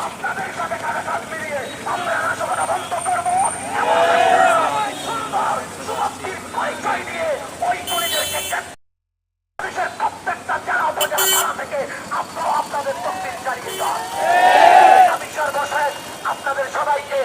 আপনাদের সাথে কাজ মিলিয়ে আমরা নাশকতা বন্ধ করবো। সুন্দর সুভক্তির পরিচয় দিয়ে ওই খুনিদেরকে দেশের প্রত্যেকটা জেলা উপজেলা থানা থেকে আপনারা আপনাদের তকদির চালিয়ে যান। আমি সর্বশেষ আপনাদের সবাইকে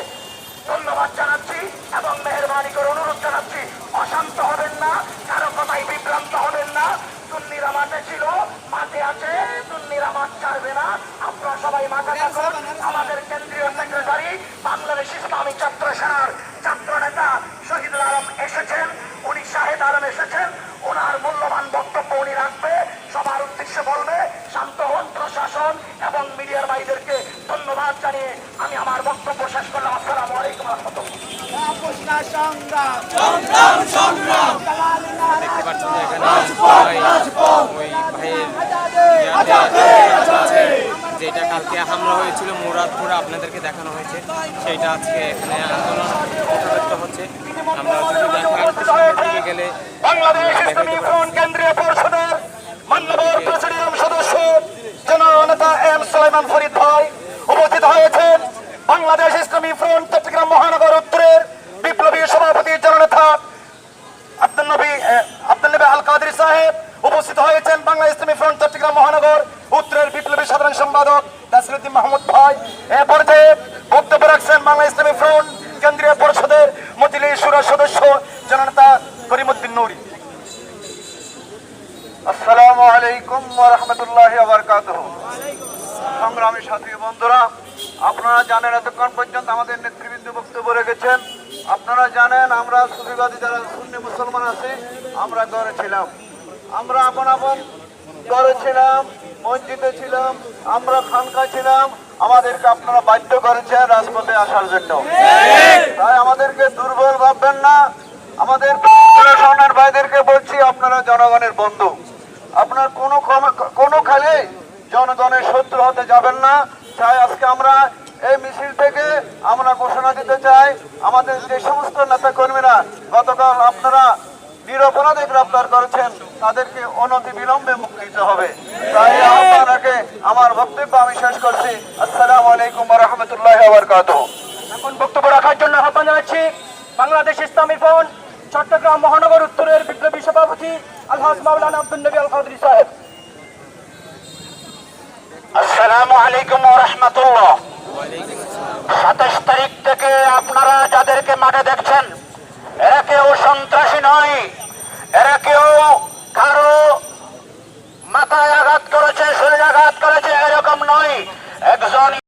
ধন্যবাদ জানাচ্ছি এবং মেহরবানি করে অনুরোধ জানাচ্ছি, অশান্ত হবেন না, কারো কথায় বিভ্রান্ত হবেন না। সুন্নিরা মাঠে ছিল, মাঠে আছে, সুন্নিরা মাঠ ছাড়বে না। আপনারা সবাই মাঠে থাকুন। আমাদের কেন্দ্রীয় সেক্রেটারি বাংলাদেশ ইসলামী ছাত্র সেনার ছাত্র নেতা শহীদুল আলম এসেছেন, উনি শাহেদ আলম এসেছেন, ওনার মূল্যবান বক্তব্য উনি রাখবে, সবার উদ্দেশ্যে বলবে। শান্ত হন প্রশাসন এবং মিডিয়ার ভাইদেরকে ধন্যবাদ জানিয়ে আমি আমার বক্তব্য শেষ করলাম। আসসালামু আলাইকুম ওয়া রাহমাতুল্লাহ। দেখতে পাচ্ছেন যে এখানে ওই ভাইয়ের যেটা কালকে হামলা হয়েছিল মুরাদপুরে আপনাদেরকে দেখানো হয়েছে, সেইটা আজকে এখানে আন্দোলন ব্যক্ত হচ্ছে। আমরা যদি গেলে বাংলাদেশ ইসলামী ফ্রন্ট কেন্দ্রীয় পরিষদের মাননীয় প্রেসিডিয়াম সদস্য জননেতা এম সুলাইমান ফরিদ ভাই উপস্থিত হয়েছেন। বাংলাদেশ ইসলামী ফ্রন্ট চট্টগ্রাম মহানগর উত্তরের বিপ্লবী সভাপতি জননেতা আব্দুল নবী আল কাদের সাহেব উপস্থিত হয়েছেন। বাংলাদেশ ইসলামী ফ্রন্ট চট্টগ্রাম মহানগর উত্তরের বিপ্লবী সাধারণ সম্পাদক নাসিরউদ্দিন মাহমুদ ভাই এ পর্যায়ে বক্তব্য রাখছেন বাংলাদেশ ইসলামী ফ্রন্ট কেন্দ্রীয় পরিষদের মজলিস শুরা সদস্য জননেতা করিমউদ্দিন নূরী। আসসালামু আলাইকুম ওয়া রাহমাতুল্লাহি ওয়া বারাকাতুহু। সংগ্রামী সাথী বন্ধুরা, আপনারা জানেন এতক্ষণ পর্যন্ত আমাদের নেতৃবৃন্দ বক্তব্য রেখেছেন। আপনারা জানেন আমরা সুফিবাদী যারা সুন্নি মুসলমান আছি, আমরা ঘরে ছিলাম, আমরা আপন আপন ঘরে ছিলাম, মসজিদে ছিলাম, আমরা খানকায় ছিলাম। আমাদেরকে আপনারা বাধ্য করেছেন রাজপথে আসার জন্য। তাই আমাদেরকে দুর্বল ভাববেন না। আমাদের প্রশাসনের ভাইদেরকে বলছি, আপনারা জনগণের বন্ধু। আপনার কোনো খালে জনগণের শত্রু হতে যাবেন না। তাই আজকে আমরা এই মিছিল থেকে আমরা ঘোষণা দিতে চাই, আমাদের যে সমস্ত নেতা কর্মীরা গতকাল আপনারা নিরপরাধে গ্রেফতার করেছেন, তাদেরকে অনতি বিলম্বে মুক্তি দিতে হবে। তাই আপনাকে আমার বক্তব্য আমি শেষ করছি। আসসালামু আলাইকুম ওয়া রাহমাতুল্লাহি ওয়া বারাকাতুহু। এখন বক্তব্য রাখার জন্য আহ্বান জানাচ্ছি বাংলাদেশ ইসলামী ফ্রন্ট চট্টগ্রাম মহানগর উত্তরের বিপ্লবী সভাপতি আলহাজ মাওলানা আব্দুল নবী আল কাদরি সাহেব। আসসালামু আলাইকুম ওয়া রাহমাতুল্লাহ। 27 তারিখ থেকে আপনারা যাদেরকে মাঠে দেখছেন, এরা কেউ সন্ত্রাসী নয়, এরা কেউ